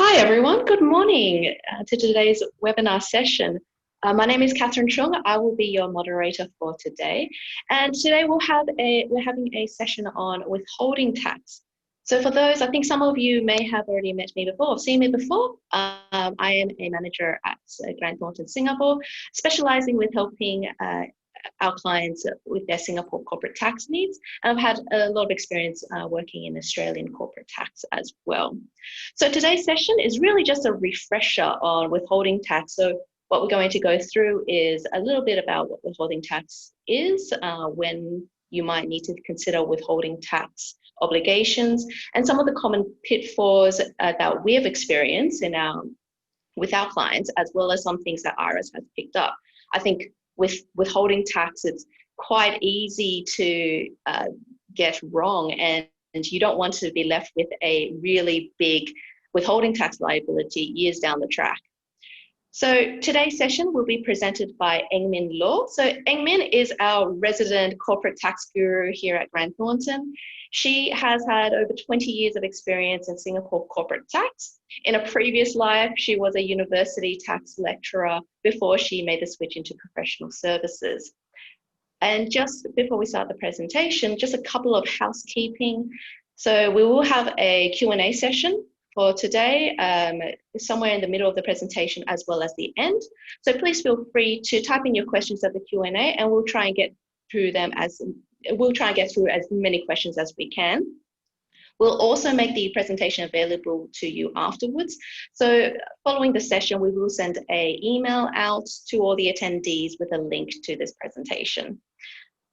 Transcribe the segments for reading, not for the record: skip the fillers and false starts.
Hi everyone, good morning to today's webinar session. My name is Catherine Chung. I will be your moderator for today. And today we're having a session on withholding tax. So for those, I think some of you may have already met me before, or seen me before. I am a manager at Grant Thornton, Singapore, specializing with helping our clients with their Singapore corporate tax needs. And I've had a lot of experience working in Australian corporate tax as well. So today's session is really just a refresher on withholding tax. So what we're going to go through is a little bit about what withholding tax is, when you might need to consider withholding tax obligations, and some of the common pitfalls that we have experienced with our clients, as well as some things that IRS has picked up. I think with withholding tax, it's quite easy to get wrong, and you don't want to be left with a really big withholding tax liability years down the track. So today's session will be presented by Eng Min Lor. So Eng Min is our resident corporate tax guru here at Grant Thornton. She has had over 20 years of experience in Singapore corporate tax. In a previous life, she was a university tax lecturer before she made the switch into professional services. And just before we start the presentation, just a couple of housekeeping. So we will have a Q&A session for today, somewhere in the middle of the presentation as well as the end. So please feel free to type in your questions at the Q&A, and we'll try and get through as many questions as we can. We'll also make the presentation available to you afterwards. So following the session, we will send an email out to all the attendees with a link to this presentation.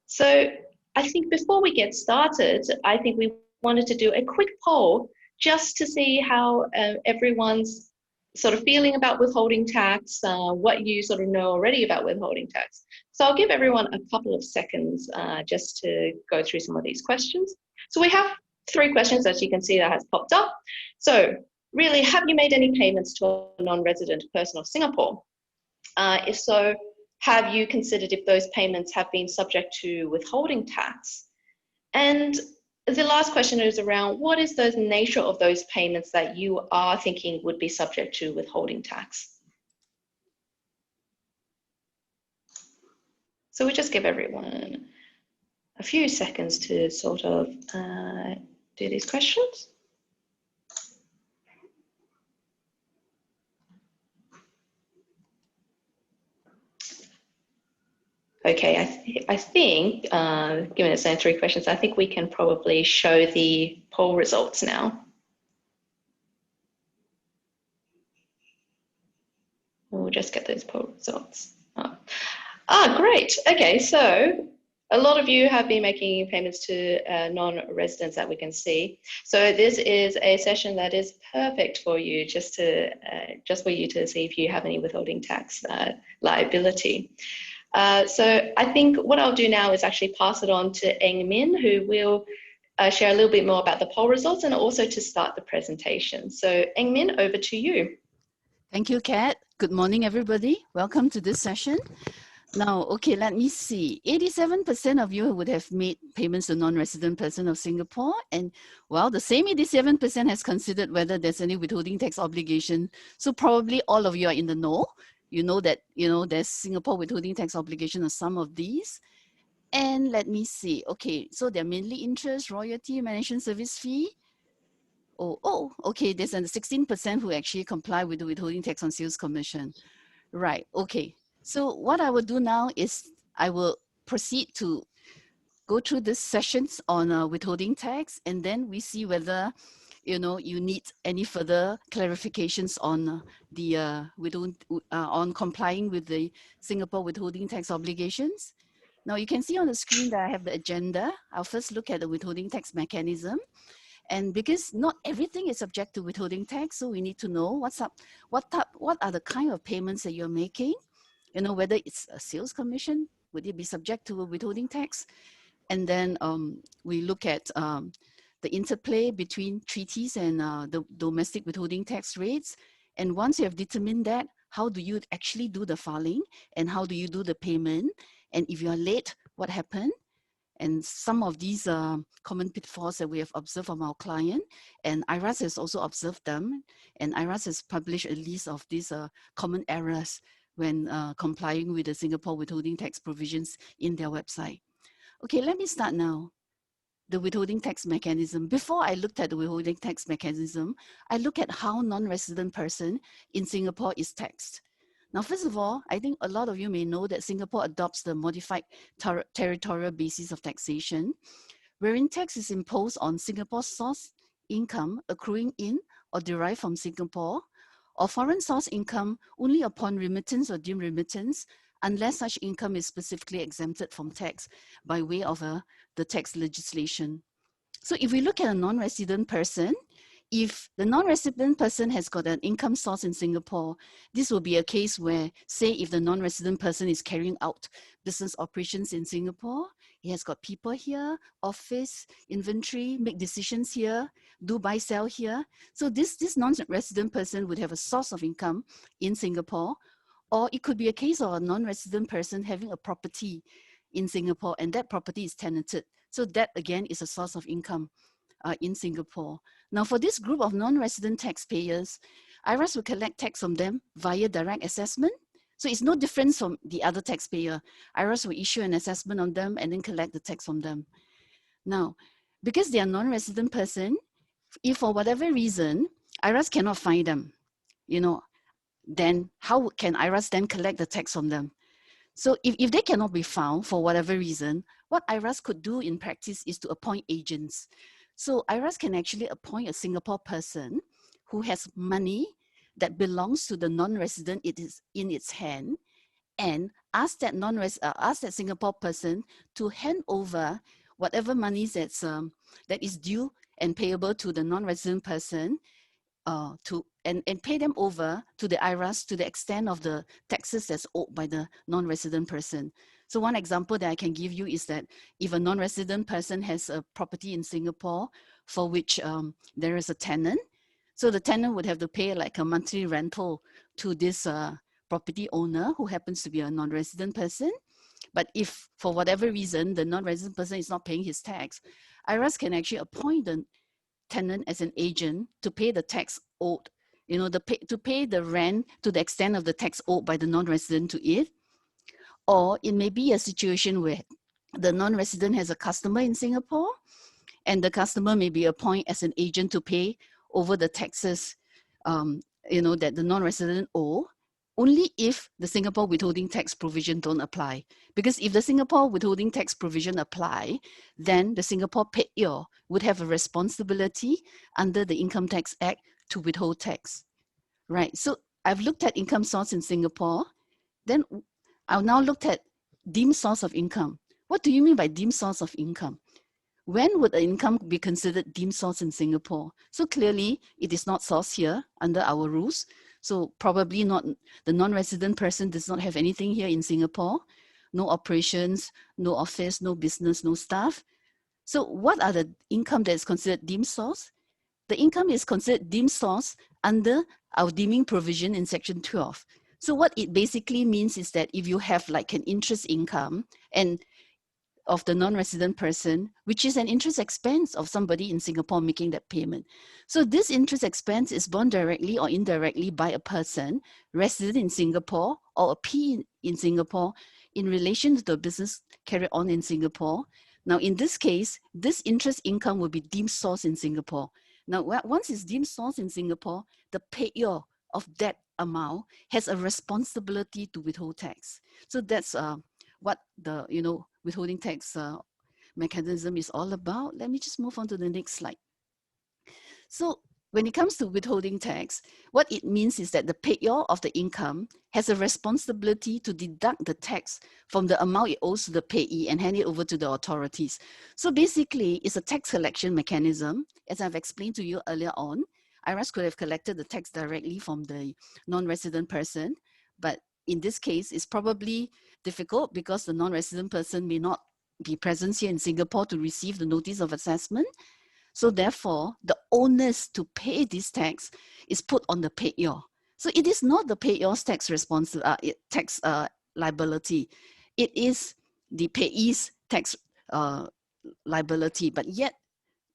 So I think before we get started, I think we wanted to do a quick poll just to see how everyone's sort of feeling about withholding tax, what you sort of know already about withholding tax. So I'll give everyone a couple of seconds just to go through some of these questions. So we have 3 questions, as you can see, that has popped up. So really, have you made any payments to a non-resident person of Singapore? If so, have you considered if those payments have been subject to withholding tax? And the last question is around what is the nature of those payments that you are thinking would be subject to withholding tax? So we just give everyone a few seconds to sort of do these questions. Okay, I think, given it's only 3 questions, I think we can probably show the poll results now. We'll just get those poll results. Great. Okay, so a lot of you have been making payments to non-residents that we can see. So this is a session that is perfect for you, just for you to see if you have any withholding tax liability. So I think what I'll do now is actually pass it on to Eng Min, who will share a little bit more about the poll results and also to start the presentation. So Eng Min, over to you. Thank you, Kat. Good morning, everybody. Welcome to this session. Now, okay, let me see. 87% of you would have made payments to non-resident person of Singapore. And well, the same 87% has considered whether there's any withholding tax obligation. So probably all of you are in the know. You know that, there's Singapore withholding tax obligation on some of these. And let me see. Okay, so they're mainly interest, royalty, management service fee. Okay, there's 16% who actually comply with the withholding tax on sales commission. Right, okay. So what I will do now is I will proceed to go through these sessions on withholding tax, and then we see whether you need any further clarifications on on complying with the Singapore withholding tax obligations. Now you can see on the screen that I have the agenda. I'll first look at the withholding tax mechanism. And because not everything is subject to withholding tax, so we need to know what are the kind of payments that you're making, whether it's a sales commission, would it be subject to a withholding tax? And then we look at the interplay between treaties and the domestic withholding tax rates. And once you have determined that, how do you actually do the filing and how do you do the payment? And if you are late, what happened? And some of these common pitfalls that we have observed from our client, and IRAS has also observed them, and IRAS has published a list of these common errors when complying with the Singapore withholding tax provisions in their website. Okay, let me start now. The withholding tax mechanism. Before I looked at the withholding tax mechanism, I look at how non-resident person in Singapore is taxed. Now, first of all, I think a lot of you may know that Singapore adopts the modified territorial basis of taxation, wherein tax is imposed on Singapore's source income accruing in or derived from Singapore, or foreign source income only upon remittance or deemed remittance, unless such income is specifically exempted from tax by way of the tax legislation. So if we look at a non-resident person, if the non-resident person has got an income source in Singapore, this will be a case where, say, if the non-resident person is carrying out business operations in Singapore, he has got people here, office, inventory, make decisions here, do buy, sell here. So this non-resident person would have a source of income in Singapore, or it could be a case of a non-resident person having a property in Singapore and that property is tenanted. So that again is a source of income in Singapore. Now for this group of non-resident taxpayers, IRAS will collect tax from them via direct assessment. So it's no difference from the other taxpayer. IRAS will issue an assessment on them and then collect the tax from them. Now, because they are non-resident person, if for whatever reason, IRAS cannot find them, then how can IRAS then collect the tax from them? So if they cannot be found for whatever reason, what IRAS could do in practice is to appoint agents. So IRAS can actually appoint a Singapore person who has money that belongs to the non-resident, it is in its hand, and ask that Singapore person to hand over whatever money that is due and payable to the non-resident person, and pay them over to the IRAS to the extent of the taxes that's owed by the non-resident person. So one example that I can give you is that if a non-resident person has a property in Singapore for which there is a tenant, so the tenant would have to pay like a monthly rental to this property owner who happens to be a non-resident person. But if for whatever reason the non-resident person is not paying his tax, IRAS can actually appoint the tenant as an agent to pay the tax owed, to pay the rent to the extent of the tax owed by the non-resident to it. Or it may be a situation where the non-resident has a customer in Singapore and the customer may be appointed as an agent to pay over the taxes that the non-resident owe, only if the Singapore withholding tax provision don't apply. Because if the Singapore withholding tax provision apply, then the Singapore payer would have a responsibility under the Income Tax Act to withhold tax, right? So I've looked at income source in Singapore, then I'll now look at deemed source of income. What do you mean by deemed source of income? When would the income be considered deemed source in Singapore? So clearly it is not source here under our rules. So probably not, the non-resident person does not have anything here in Singapore, no operations, no office, no business, no staff. So what are the income that is considered deemed source? The income is considered deemed source under our deeming provision in section 12. So what it basically means is that if you have like an interest income and of the non-resident person, which is an interest expense of somebody in Singapore making that payment. So this interest expense is borne directly or indirectly by a person resident in Singapore or a P in Singapore in relation to the business carried on in Singapore. Now, in this case, this interest income will be deemed source in Singapore. Now, once it's deemed source in Singapore, the payer of that amount has a responsibility to withhold tax. So that's what the withholding tax mechanism is all about. Let me just move on to the next slide. So when it comes to withholding tax, what it means is that the payer of the income has a responsibility to deduct the tax from the amount it owes to the payee and hand it over to the authorities. So basically, it's a tax collection mechanism. As I've explained to you earlier on, IRAS could have collected the tax directly from the non-resident person, but in this case, it's probably difficult because the non-resident person may not be present here in Singapore to receive the notice of assessment. So therefore, the onus to pay this tax is put on the payer. So it is not the payer's tax liability. It is the payee's tax liability, but yet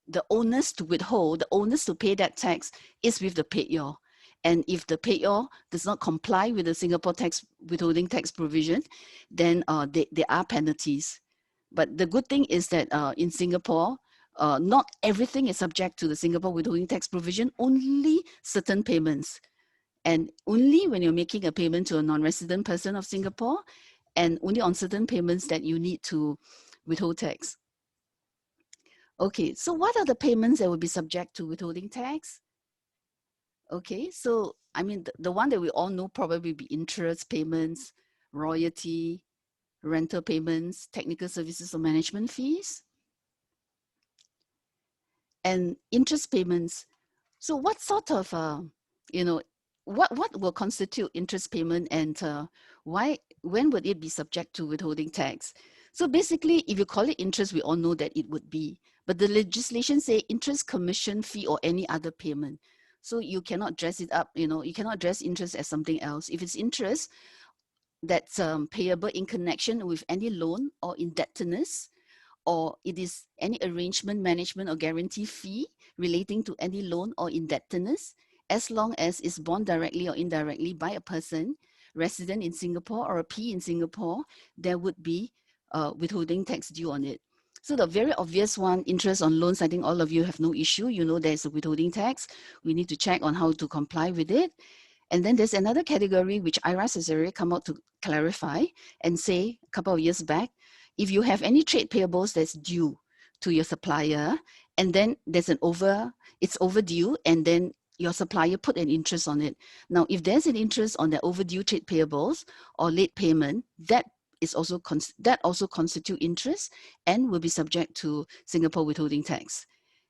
the onus to withhold, the onus to pay that tax is with the payor. And if the payor does not comply with the Singapore tax withholding tax provision, then there are penalties. But the good thing is that in Singapore, not everything is subject to the Singapore withholding tax provision, only certain payments. And only when you're making a payment to a non-resident person of Singapore, and only on certain payments that you need to withhold tax. Okay, so what are the payments that will be subject to withholding tax? Okay, so I mean, the one that we all know probably be interest payments, royalty, rental payments, technical services or management fees, and interest payments. So what sort of, you know, what will constitute interest payment, and when would it be subject to withholding tax? So basically, if you call it interest, we all know that it would be, but the legislation say interest, commission, fee, or any other payment. So you cannot dress it up, you cannot dress interest as something else. If it's interest that's payable in connection with any loan or indebtedness, or it is any arrangement, management, or guarantee fee relating to any loan or indebtedness, as long as it's borne directly or indirectly by a person resident in Singapore or a P in Singapore, there would be withholding tax due on it. So the very obvious one, interest on loans, I think all of you have no issue. You know there's a withholding tax. We need to check on how to comply with it. And then there's another category which IRAS has already come out to clarify and say a couple of years back, if you have any trade payables that's due to your supplier, and then there's it's overdue, and then your supplier put an interest on it. Now, if there's an interest on the overdue trade payables or late payment, that also constitute interest and will be subject to Singapore withholding tax.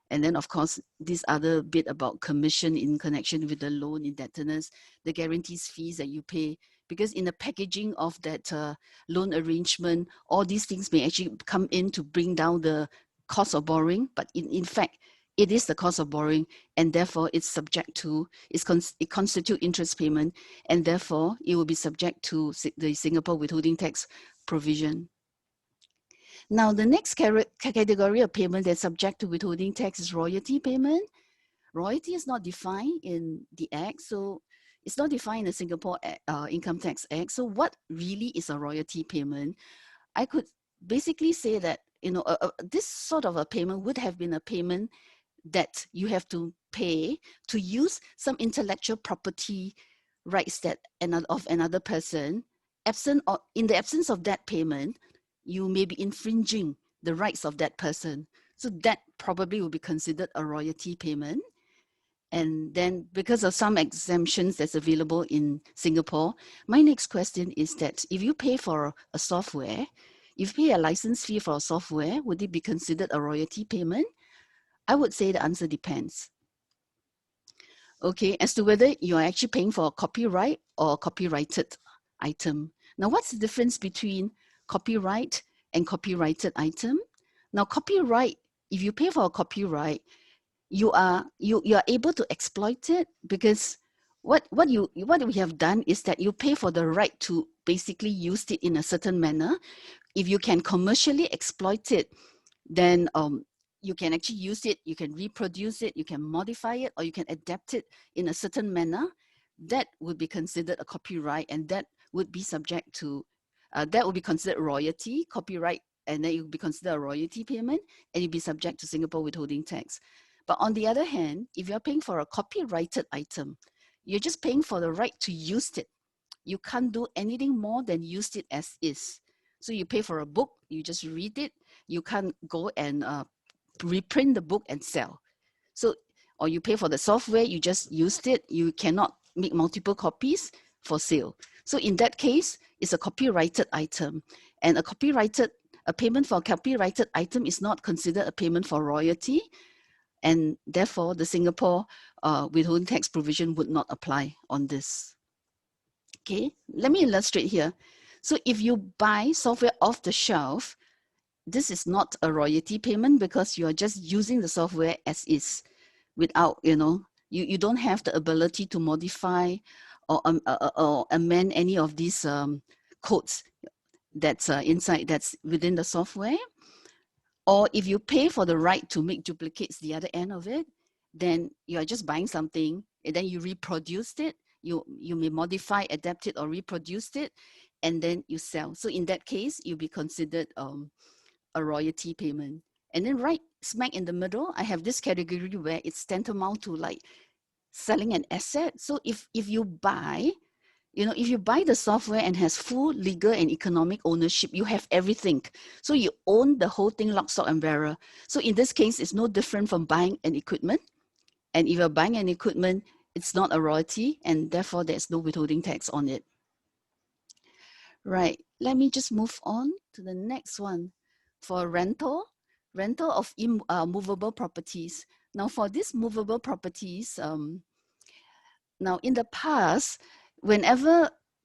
And then, of course, this other bit about commission in connection with the loan indebtedness, the guarantees fees that you pay, because in the packaging of that loan arrangement, all these things may actually come in to bring down the cost of borrowing, but in fact, it is the cost of borrowing, and therefore it's subject to, it constitutes interest payment, and therefore it will be subject to the Singapore withholding tax provision. Now, the next category of payment that's subject to withholding tax is royalty payment. Royalty is not defined in the Act, so it's not defined in the Singapore Income Tax Act. So what really is a royalty payment? I could basically say that, this sort of a payment would have been a payment that you have to pay to use some intellectual property rights of another person. In the absence of that payment, you may be infringing the rights of that person. So that probably will be considered a royalty payment. And then because of some exemptions that's available in Singapore, my next question is that if you pay for a software, if you pay a license fee for a software, would it be considered a royalty payment? I would say the answer depends. Okay, as to whether you're actually paying for a copyright or a copyrighted item. Now, what's the difference between copyright and copyrighted item? Now, copyright, if you pay for a copyright, you are able to exploit it, because what we have done is that you pay for the right to basically use it in a certain manner. If you can commercially exploit it, then you can actually use it, you can reproduce it, you can modify it, or you can adapt it in a certain manner. That would be considered a copyright, and that would be subject to, that would be considered royalty, copyright, and then it would be considered a royalty payment, and you'd be subject to Singapore withholding tax. But on the other hand, if you're paying for a copyrighted item, you're just paying for the right to use it. You can't do anything more than use it as is. So you pay for a book, you just read it. You can't go and reprint the book and sell. So, or you pay for the software, you just used it. You cannot make multiple copies for sale. So in that case, it's a copyrighted item. And a payment for a copyrighted item is not considered a payment for royalty. And therefore, the Singapore withholding tax provision would not apply on this. Okay, let me illustrate here. So if you buy software off the shelf, this is not a royalty payment because you are just using the software as is without, you don't have the ability to modify or amend any of these codes that's inside, that's within the software. Or if you pay for the right to make duplicates the other end of it, then you are just buying something and then you reproduced it. You may modify, adapt it, or reproduce it, and then you sell. So in that case, you'll be considered a royalty payment. And then right smack in the middle, I have this category where it's tantamount to like selling an asset. So if you buy, if you buy the software and has full legal and economic ownership, you have everything. So you own the whole thing, lock, stock, and barrel. So in this case, it's no different from buying an equipment. And if you're buying an equipment, it's not a royalty, and therefore there's no withholding tax on it. Right, let me just move on to the next one. For rental of movable properties. Now for these movable properties, now in the past,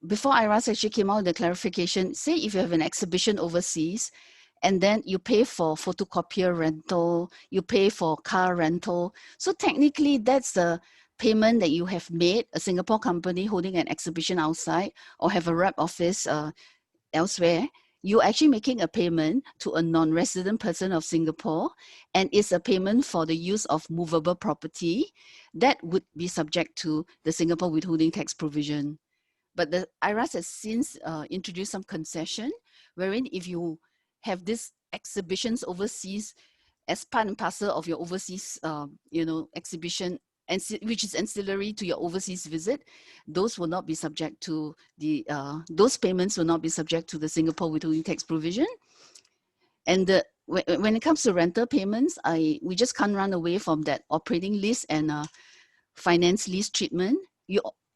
before IRAS actually came out with the clarification, say if you have an exhibition overseas, and then you pay for photocopier rental, you pay for car rental. So technically that's the payment that you have made, a Singapore company holding an exhibition outside or have a rep office elsewhere. You're actually making a payment to a non-resident person of Singapore, and it's a payment for the use of movable property that would be subject to the Singapore withholding tax provision. But the IRAS has since introduced some concession, wherein if you have these exhibitions overseas as part and parcel of your overseas, exhibition, and which is ancillary to your overseas visit, those will not be subject to those payments will not be subject to the Singapore withholding tax provision. And when it comes to rental payments, we just can't run away from that operating lease and finance lease treatment.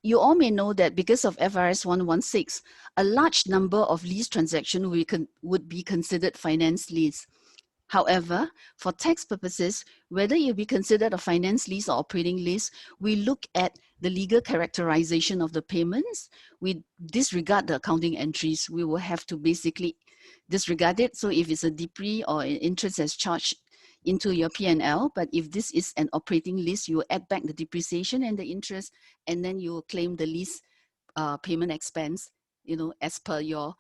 You all may know that because of FRS 116, a large number of lease transactions would be considered finance lease. However, for tax purposes, whether you be considered a finance lease or operating lease, we look at the legal characterization of the payments. We disregard the accounting entries. We will have to basically disregard it. So if it's a debris or an interest as charged into your P&L, but if this is an operating lease, you add back the depreciation and the interest, and then you will claim the lease payment expense, as per your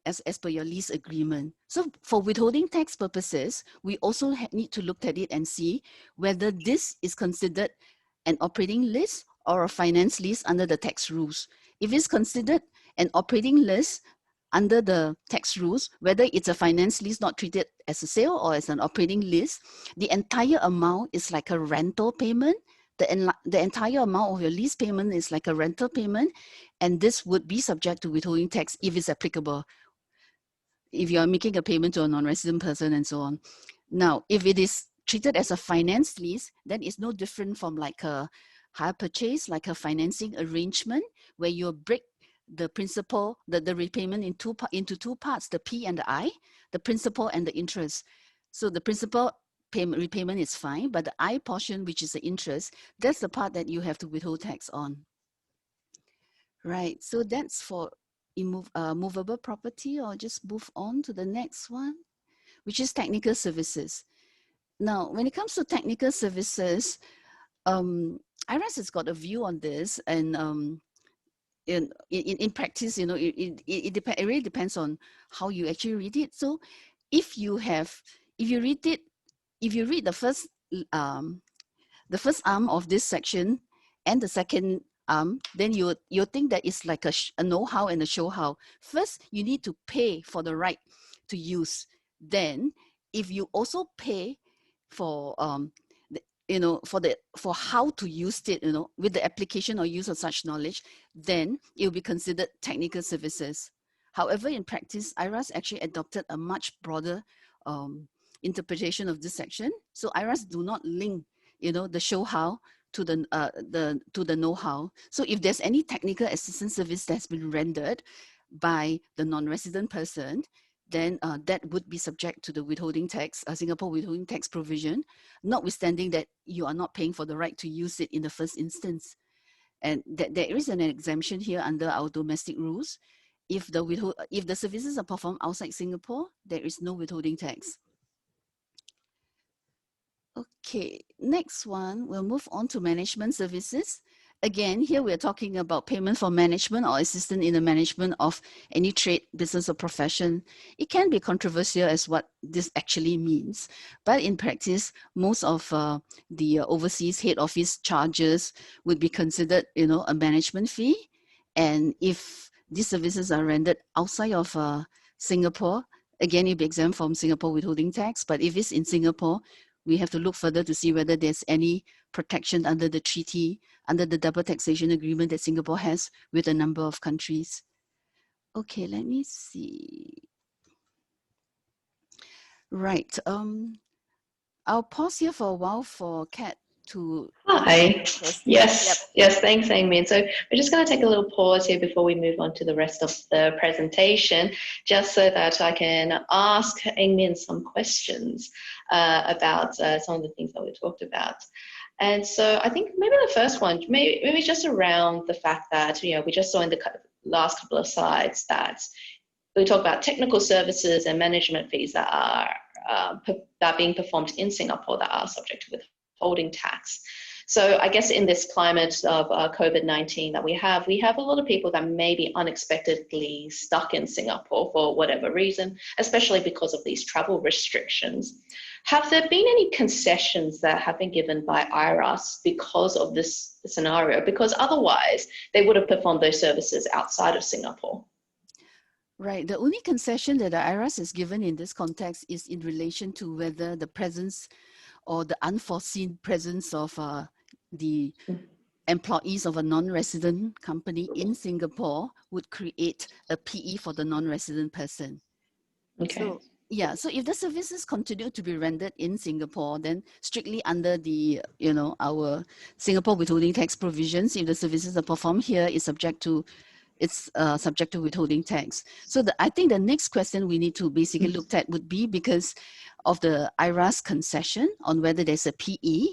as per your lease agreement. So for withholding tax purposes, we also need to look at it and see whether this is considered an operating lease or a finance lease under the tax rules. If it's considered an operating lease under the tax rules, whether it's a finance lease not treated as a sale or as an operating lease, the entire amount is like a rental payment. The entire amount of your lease payment is like a rental payment, and this would be subject to withholding tax if it's applicable, if you're making a payment to a non-resident person and so on. Now, if it is treated as a finance lease, then it's no different from like a hire purchase, like a financing arrangement, where you break the principal, the repayment into two parts, the P and the I, the principal and the interest. So the principal repayment is fine, but the I portion, which is the interest, that's the part that you have to withhold tax on. Right, so that's for movable property. I'll just move on to the next one, which is technical services. Now, when it comes to technical services, IRAS has got a view on this, and in practice, it really depends on how you actually read it. So if you read the first arm of this section and the second arm, then you think that it's like a know-how and a show-how. First, you need to pay for the right to use. Then, if you also pay for for how to use it, with the application or use of such knowledge, then it will be considered technical services. However, in practice, IRAS actually adopted a much broader interpretation of this section. So IRAS do not link, the show-how to the know-how. So if there's any technical assistance service that's been rendered by the non-resident person, then that would be subject to the withholding tax, Singapore withholding tax provision, notwithstanding that you are not paying for the right to use it in the first instance. And there is an exemption here under our domestic rules. If the services are performed outside Singapore, there is no withholding tax. Okay, next one, we'll move on to management services. Again, here we're talking about payment for management or assistance in the management of any trade, business, or profession. It can be controversial as what this actually means, but in practice, most of the overseas head office charges would be considered, a management fee. And if these services are rendered outside of Singapore, again, it'll be exempt from Singapore withholding tax. But if it's in Singapore, we have to look further to see whether there's any protection under the treaty, under the double taxation agreement that Singapore has with a number of countries. Okay, let me see. Right. I'll pause here for a while for Kat to. Hi. Yes. Yep. Yes. Thanks, Eng Min. So we're just going to take a little pause here before we move on to the rest of the presentation, just so that I can ask Eng Min some questions about some of the things that we talked about. And so I think maybe the first one, maybe just around the fact that, we just saw in the last couple of slides that we talk about technical services and management fees that are being performed in Singapore that are subject to withholding tax. So I guess in this climate of COVID-19 that we have a lot of people that may be unexpectedly stuck in Singapore for whatever reason, especially because of these travel restrictions. Have there been any concessions that have been given by IRAS because of this scenario? Because otherwise they would have performed those services outside of Singapore. Right. The only concession that the IRAS is given in this context is in relation to whether the presence or the unforeseen presence of the employees of a non-resident company in Singapore would create a PE for the non-resident person. Okay. So, yeah, so if the services continue to be rendered in Singapore, then strictly under the, our Singapore withholding tax provisions, if the services are performed here, it's subject to withholding tax. So I think the next question we need to basically look at would be because of the IRAS concession on whether there's a PE.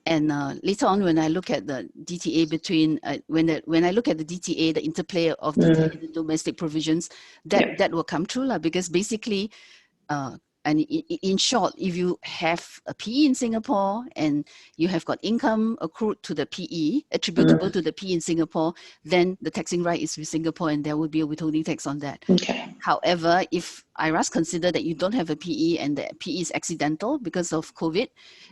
And later on, when I look at the DTA between, when I look at the DTA, the interplay of DTA and the domestic provisions, that will come true, because basically, and in short, if you have a PE in Singapore and you have got income accrued to the PE, attributable to the PE in Singapore, then the taxing right is with Singapore and there would be a withholding tax on that. Okay. However, if IRAS consider that you don't have a PE and the PE is accidental because of COVID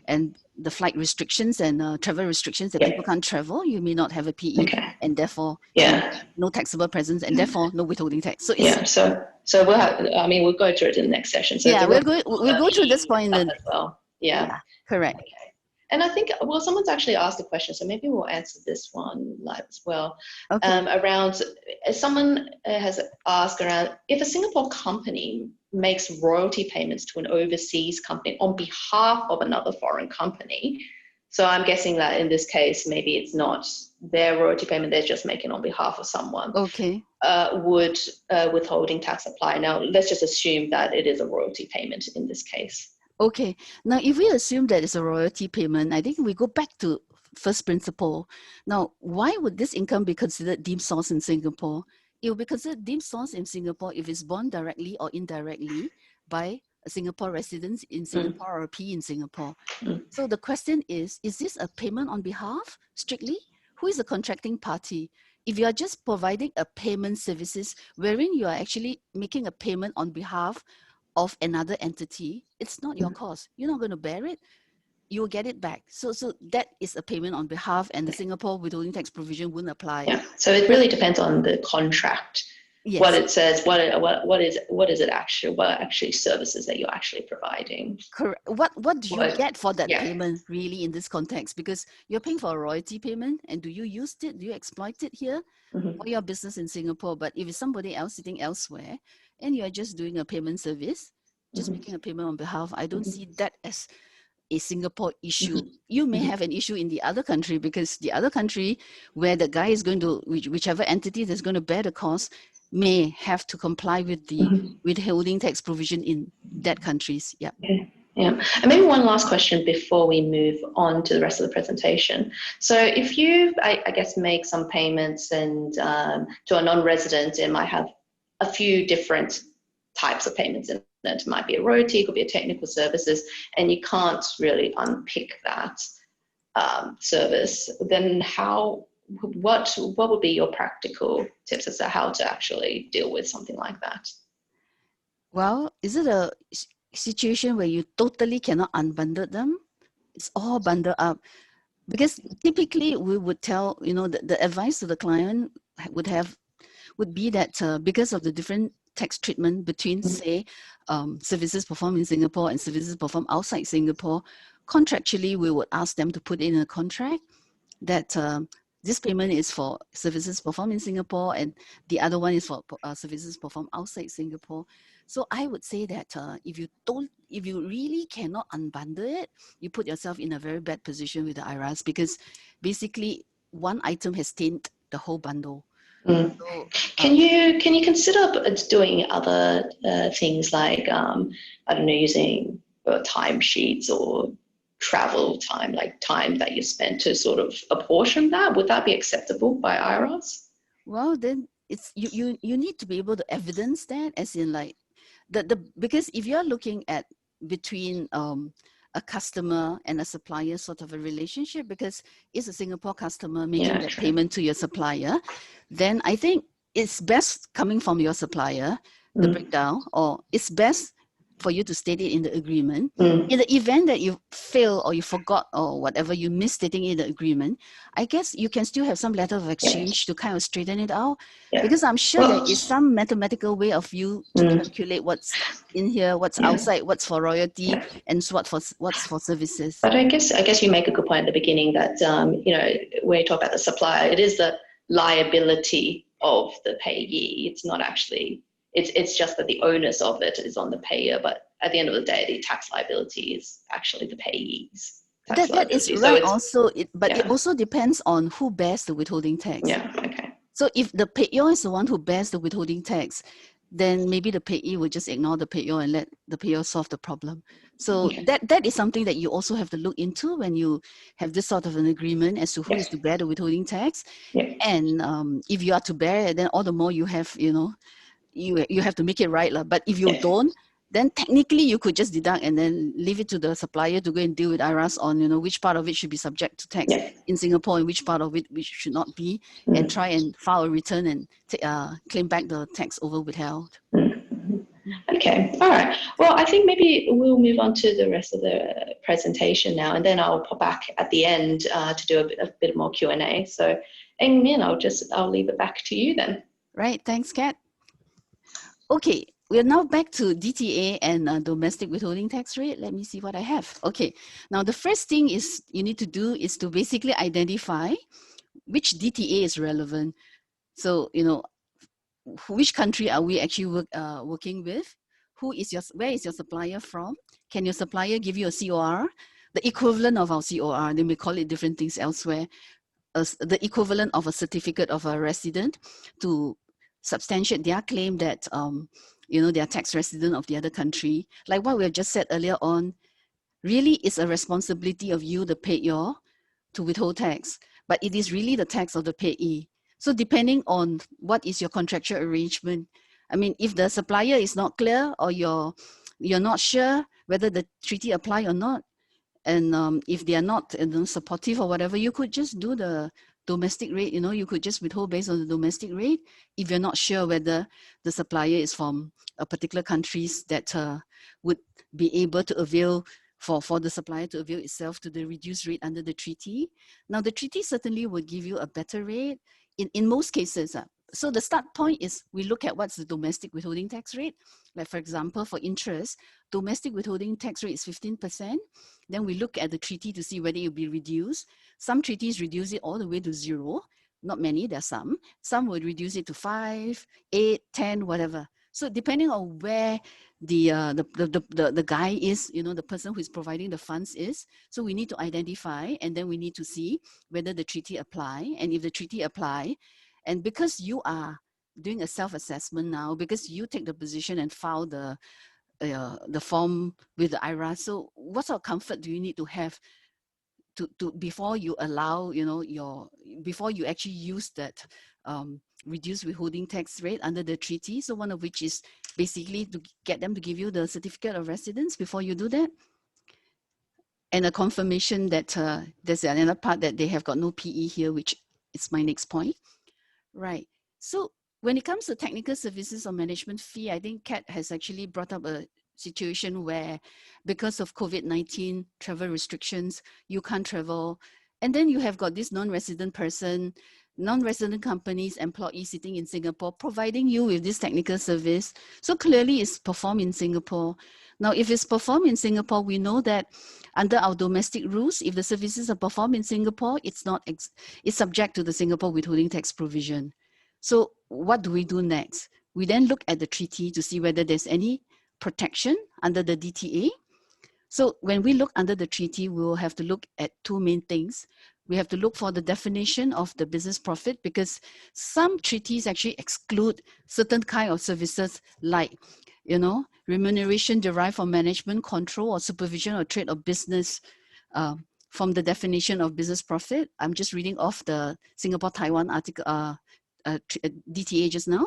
and the flight restrictions and travel restrictions that people can't travel, you may not have a PE and therefore no taxable presence and therefore no withholding tax. So so we'll have, we'll go through it in the next session. So we'll go through this point as well. Yeah, correct. Okay. And I think, someone's actually asked a question, so maybe we'll answer this one live as well. Okay. Around, someone has asked around if a Singapore company makes royalty payments to an overseas company on behalf of another foreign company. So I'm guessing that in this case, maybe it's not their royalty payment, they're just making on behalf of someone. Okay. Would withholding tax apply? Now, let's just assume that it is a royalty payment in this case. Okay. Now, if we assume that it's a royalty payment, I think we go back to first principle. Now, why would this income be considered deemed source in Singapore? It will be considered deemed source in Singapore if it's borne directly or indirectly by a Singapore resident in Singapore or a PE in Singapore. So the question is this a payment on behalf strictly? Who is the contracting party? If you are just providing a payment services wherein you are actually making a payment on behalf of another entity, it's not your cost. You're not going to bear it. You'll get it back. So that is a payment on behalf, and the Singapore withholding tax provision wouldn't apply. Yeah. So it really depends on the contract. Yes. What it says, what actually services that you're actually providing. Correct. What do you get for that payment really in this context? Because you're paying for a royalty payment, and do you use it? Do you exploit it here for your business in Singapore? But if it's somebody else sitting elsewhere, and you're just doing a payment service, just making a payment on behalf, I don't see that as a Singapore issue. You may have an issue in the other country because the other country where the guy is going to, whichever entity that's going to bear the cost, may have to comply with the withholding tax provision in that countries. Yeah. Okay. Yeah. And maybe one last question before we move on to the rest of the presentation. So if you, I guess, make some payments and to a non-resident, it might have a few different types of payments in it. It might be a royalty, it could be a technical services, and you can't really unpick that service. Then what would be your practical tips as to how to actually deal with something like that? Well, is it a situation where you totally cannot unbundle them? It's all bundled up. Because typically we would tell, the advice to the client would be that because of the different tax treatment between, say, services performed in Singapore and services performed outside Singapore, contractually we would ask them to put in a contract that this payment is for services performed in Singapore and the other one is for services performed outside Singapore. So I would say that if you really cannot unbundle it, you put yourself in a very bad position with the IRAS, because basically one item has tainted the whole bundle. So, can you consider doing other things like I don't know, using timesheets or travel time, like time that you spend to sort of apportion that? Would that be acceptable by IRAS? Well, then it's you need to be able to evidence that, as in like because if you're looking at between a customer and a supplier sort of a relationship, because it's a Singapore customer making that payment to your supplier, then I think it's best coming from your supplier, the breakdown, or it's best for you to state it in the agreement. In the event that you fail or you forgot or whatever, you missed stating in the agreement, I guess you can still have some letter of exchange to kind of straighten it out. Because I'm sure there is some mathematical way of you to calculate what's in here, what's outside, what's for royalty, and what's for services. But I guess you make a good point at the beginning that when you talk about the supplier, it is the liability of the payee. It's not actually. It's just that the onus of it is on the payer, but at the end of the day, the tax liability is actually the payee's. That is right. So it also depends on who bears the withholding tax. Yeah. Okay. So if the payer is the one who bears the withholding tax, then maybe the payee will just ignore the payer and let the payer solve the problem. So that is something that you also have to look into when you have this sort of an agreement as to who is to bear the withholding tax. And if you are to bear it, then all the more you have, you have to make it right. But if you don't, then technically you could just deduct and then leave it to the supplier to go and deal with IRAS on, which part of it should be subject to tax in Singapore and which part of it which should not be, and try and file a return and claim back the tax over withheld. Okay, all right. Well, I think maybe we'll move on to the rest of the presentation now, and then I'll pop back at the end to do a bit more Q&A. So, Eng Min, I'll leave it back to you then. Right, thanks, Kat. Okay, we're now back to DTA and domestic withholding tax rate. Let me see what I have. Okay, now the first thing you need to do is to basically identify which DTA is relevant. So, which country are we actually working with? Where is your supplier from? Can your supplier give you a COR? The equivalent of our COR, they may call it different things elsewhere. The equivalent of a certificate of a resident to substantiate their claim that they are tax resident of the other country. Like what we have just said earlier on, really it's a responsibility of you, the payer, to withhold tax, but it is really the tax of the payee. So depending on what is your contractual arrangement, I mean, if the supplier is not clear or you're not sure whether the treaty apply or not, and if they are not supportive or whatever, you could just do the domestic rate. You could just withhold based on the domestic rate if you're not sure whether the supplier is from a particular countries that would be able to avail for the supplier to avail itself to the reduced rate under the treaty. Now, the treaty certainly would give you a better rate in most cases. So the start point is we look at what's the domestic withholding tax rate. Like for example, for interest, domestic withholding tax rate is 15%. Then we look at the treaty to see whether it will be reduced. Some treaties reduce it all the way to 0. Not many, there are some. Some would reduce it to 5, 8, 10, whatever. So depending on where the guy is, the person who is providing the funds is. So we need to identify, and then we need to see whether the treaty apply. And if the treaty apply, and because you are doing a self-assessment now, because you take the position and file the form with the IRA, so what sort of comfort do you need to have to before you allow, before you actually use that reduced withholding tax rate under the treaty? So one of which is basically to get them to give you the certificate of residence before you do that, and a confirmation that there's another part that they have got no PE here, which it's my next point. Right. So when it comes to technical services or management fee, I think Kat has actually brought up a situation where because of COVID-19 travel restrictions, you can't travel. And then you have got this non-resident person, non-resident companies, employees sitting in Singapore, providing you with this technical service. So clearly it's performed in Singapore. Now, if it's performed in Singapore, we know that under our domestic rules, if the services are performed in Singapore, it's subject to the Singapore withholding tax provision. So what do we do next? We then look at the treaty to see whether there's any protection under the DTA. So when we look under the treaty, we will have to look at two main things. We have to look for the definition of the business profit, because some treaties actually exclude certain kind of services like, remuneration derived from management, control, or supervision or trade or business from the definition of business profit. I'm just reading off the Singapore-Taiwan article, DTA just now.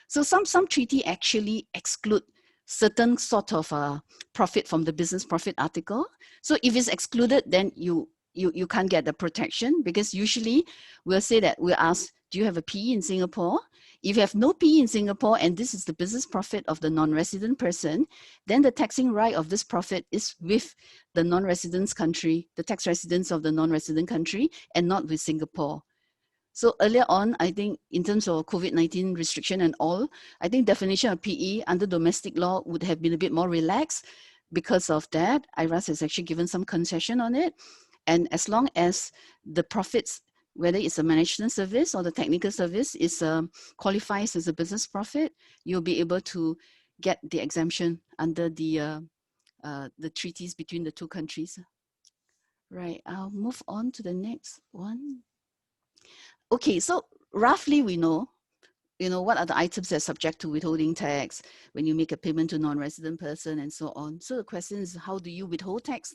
So some treaty actually exclude certain sort of profit from the business profit article. So if it's excluded, then you can't get the protection, because usually we'll say that we'll ask, do you have a PE in Singapore? If you have no PE in Singapore and this is the business profit of the non-resident person, then the taxing right of this profit is with the non-residence country, the tax residents of the non-resident country, and not with Singapore. So earlier on, I think in terms of COVID-19 restriction and all, I think definition of PE under domestic law would have been a bit more relaxed. Because of that, IRAS has actually given some concession on it. And as long as the profits, whether it's a management service or the technical service, is qualifies as a business profit, you'll be able to get the exemption under the treaties between the two countries. Right, I'll move on to the next one. Okay, so roughly we know, what are the items that are subject to withholding tax when you make a payment to non-resident person and so on. So the question is, how do you withhold tax?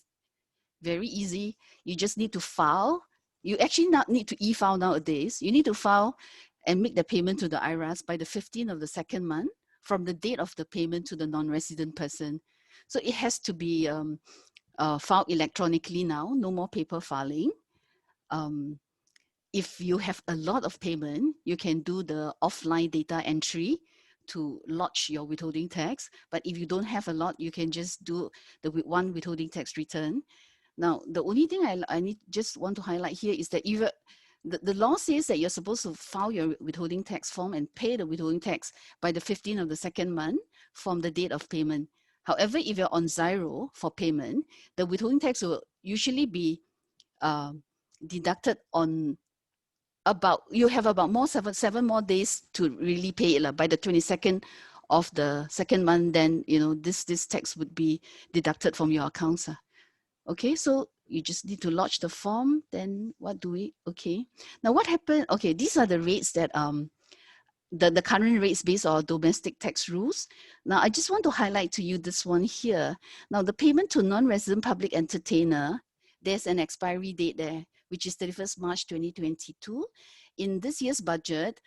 Very easy. You just need to file. You actually not need to e-file nowadays. You need to file and make the payment to the IRAS by the 15th of the second month from the date of the payment to the non-resident person. So it has to be filed electronically now, no more paper filing. If you have a lot of payment, you can do the offline data entry to lodge your withholding tax. But if you don't have a lot, you can just do the one withholding tax return. Now, the only thing I just want to highlight here is that if the law says that you're supposed to file your withholding tax form and pay the withholding tax by the 15th of the second month from the date of payment. However, if you're on Xero for payment, the withholding tax will usually be deducted on you have about seven more days to really pay it. By the 22nd of the second month, then this tax would be deducted from your accounts. Okay, so you just need to lodge the form. Then what do we? Okay, now what happened? Okay, these are the rates that the current rates based on domestic tax rules. Now I just want to highlight to you this one here. Now the payment to non-resident public entertainer, there's an expiry date there, which is 31st March 2022. In this year's budget,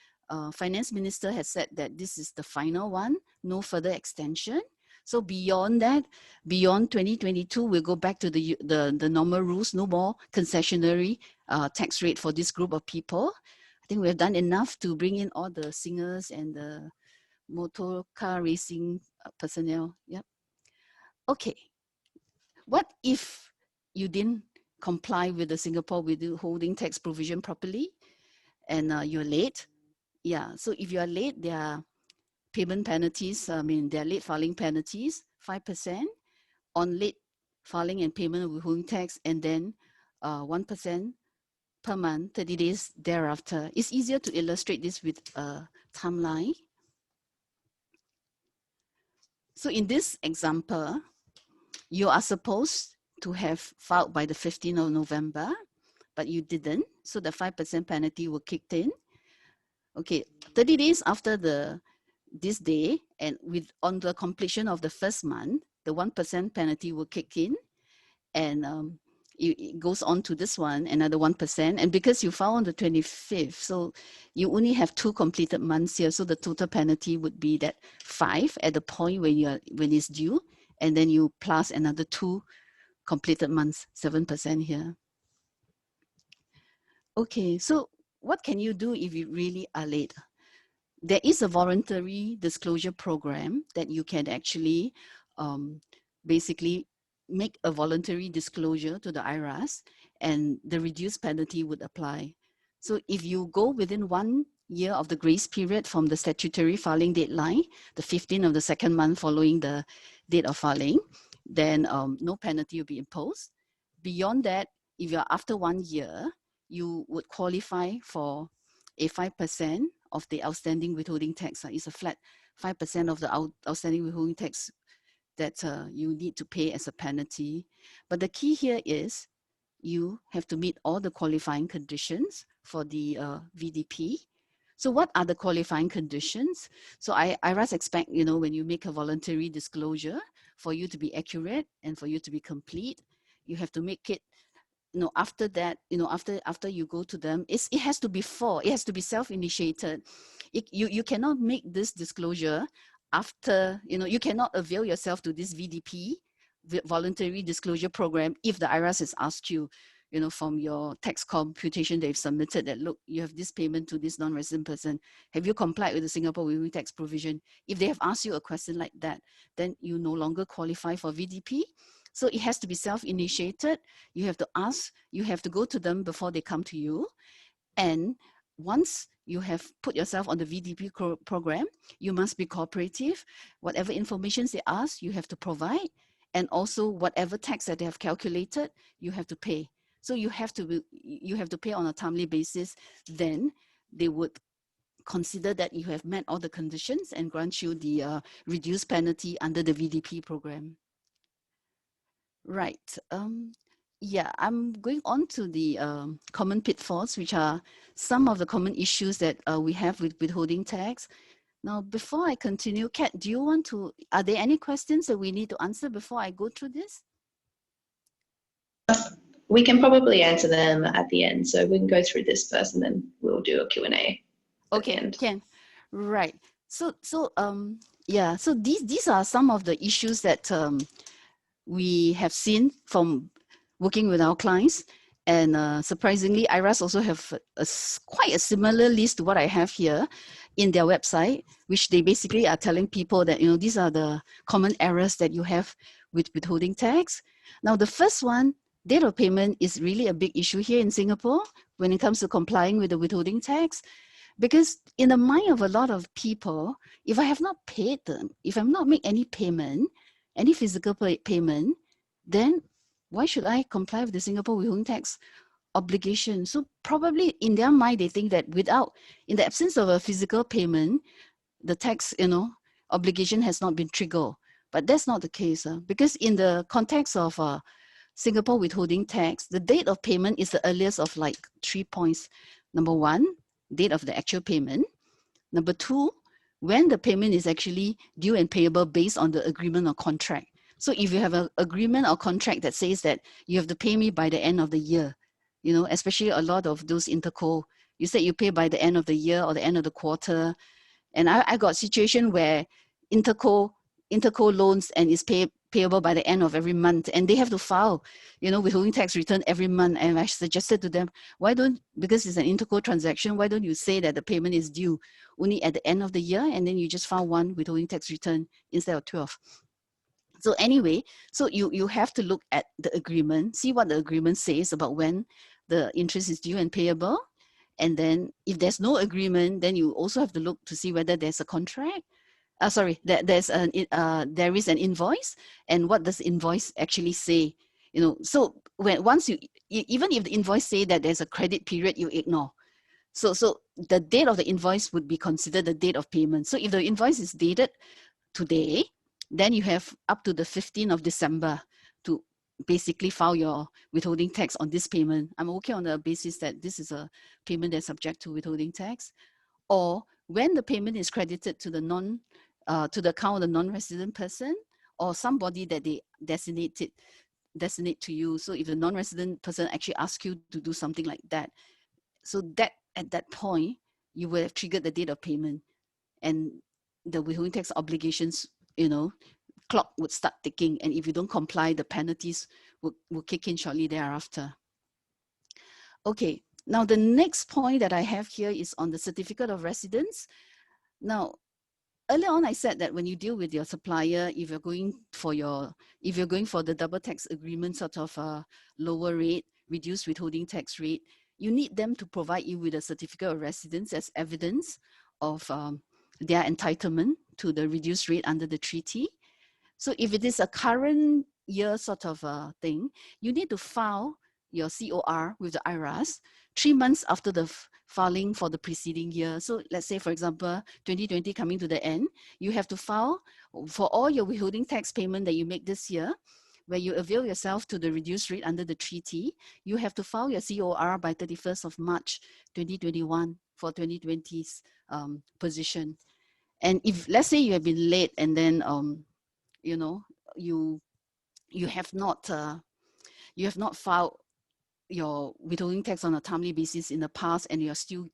Finance Minister has said that this is the final one, no further extension. So beyond that, beyond 2022, we'll go back to the normal rules, no more concessionary tax rate for this group of people. I think we have done enough to bring in all the singers and the motor car racing personnel. Yep. Okay. What if you didn't comply with the Singapore withholding tax provision properly and you're late? Yeah, so if you're late, there are payment penalties. I mean, there are late filing penalties, 5% on late filing and payment of withholding tax, and then 1% per month, 30 days thereafter. It's easier to illustrate this with a timeline. So in this example, you are supposed to have filed by the 15th of November, but you didn't. So the 5% penalty will kick in. Okay, 30 days after this day, and on the completion of the first month, the 1% penalty will kick in, and it goes on to this one, another 1%. And because you filed on the 25th, so you only have 2 completed months here. So the total penalty would be that 5 at the point when it's due, and then you plus another 2 completed months, 7% here. Okay, so what can you do if you really are late? There is a voluntary disclosure program that you can actually basically make a voluntary disclosure to the IRAS, and the reduced penalty would apply. So if you go within 1 year of the grace period from the statutory filing deadline, the 15th of the second month following the date of filing, then no penalty will be imposed. Beyond that, if you're after 1 year, you would qualify for a 5% of the outstanding withholding tax. It's a flat 5% of the outstanding withholding tax that you need to pay as a penalty. But the key here is you have to meet all the qualifying conditions for the VDP. So what are the qualifying conditions? So IRAS expect, when you make a voluntary disclosure, for you to be accurate and for you to be complete, you have to make it, after that, after you go to them, it has to be it has to be self-initiated. You cannot make this disclosure after, you cannot avail yourself to this VDP, voluntary disclosure program, if the IRAS has asked you, from your tax computation they've submitted that, look, you have this payment to this non-resident person. Have you complied with the Singapore withholding tax provision? If they have asked you a question like that, then you no longer qualify for VDP. So it has to be self-initiated. You have to ask, you have to go to them before they come to you. And once you have put yourself on the VDP program, you must be cooperative. Whatever information they ask, you have to provide. And also whatever tax that they have calculated, you have to pay. So you have to pay on a timely basis. Then they would consider that you have met all the conditions and grant you the reduced penalty under the VDP program. Right. Yeah, I'm going on to the common pitfalls, which are some of the common issues that we have with withholding tax. Now, before I continue, Kat, are there any questions that we need to answer before I go through this? We can probably answer them at the end. So we can go through this first and then we'll do a Q&A. Okay, can. Right. So yeah, so these are some of the issues that we have seen from working with our clients. And surprisingly, IRAS also have quite a similar list to what I have here in their website, which they basically are telling people that, these are the common errors that you have with withholding tax. Now, the first one, date of payment, is really a big issue here in Singapore when it comes to complying with the withholding tax. Because in the mind of a lot of people, if I have not paid them, if I'm not make any payment, any physical payment, then why should I comply with the Singapore withholding tax obligation? So probably in their mind, they think that in the absence of a physical payment, the tax, obligation has not been triggered. But that's not the case, because in the context of Singapore withholding tax, the date of payment is the earliest of like 3 points. Number one, date of the actual payment. Number two, when the payment is actually due and payable based on the agreement or contract. So if you have an agreement or contract that says that you have to pay me by the end of the year, especially a lot of those interco, you said you pay by the end of the year or the end of the quarter. And I got a situation where interco loans and is payable by the end of every month, and they have to file, withholding tax return every month. And I suggested to them, because it's an interco transaction, why don't you say that the payment is due only at the end of the year, and then you just file one withholding tax return instead of 12. So anyway, so you have to look at the agreement, see what the agreement says about when the interest is due and payable. And then if there's no agreement, then you also have to look to see whether there's a contract. There is an invoice, and what does the invoice actually say? So even if the invoice say that there's a credit period, you ignore. So the date of the invoice would be considered the date of payment. So if the invoice is dated today, then you have up to the 15th of December to basically file your withholding tax on this payment. I'm okay on the basis that this is a payment that's subject to withholding tax. Or when the payment is credited to the account of the non-resident person or somebody that they designate to you. So if the non-resident person actually asks you to do something like that, so that at that point you will have triggered the date of payment, and the withholding tax obligations, clock would start ticking, and if you don't comply, the penalties will kick in shortly thereafter. Okay, Now, the next point that I have here is on the certificate of residence. Now, earlier on, I said that when you deal with your supplier, if you're going for the double tax agreement sort of lower rate, reduced withholding tax rate, you need them to provide you with a certificate of residence as evidence of their entitlement to the reduced rate under the treaty. So if it is a current year sort of thing, you need to file your COR with the IRAS 3 months after the filing for the preceding year. So let's say, for example, 2020 coming to the end, you have to file for all your withholding tax payment that you make this year, where you avail yourself to the reduced rate under the treaty. You have to file your COR by 31st of March 2021 for 2020's position. And if, let's say, you have been late and then you know, you have not filed your withholding tax on a timely basis in the past, and you're still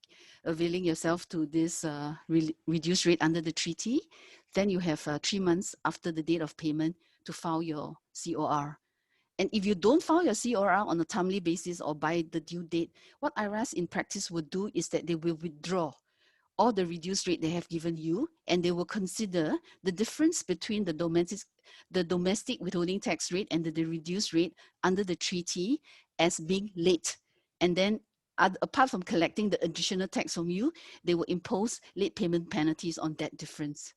availing yourself to this reduced rate under the treaty, then you have 3 months after the date of payment to file your COR. And if you don't file your COR on a timely basis or by the due date, what IRAS in practice would do is that they will withdraw all the reduced rate they have given you, and they will consider the difference between the domestic withholding tax rate and the reduced rate under the treaty as being late. And then apart from collecting the additional tax from you, they will impose late payment penalties on that difference.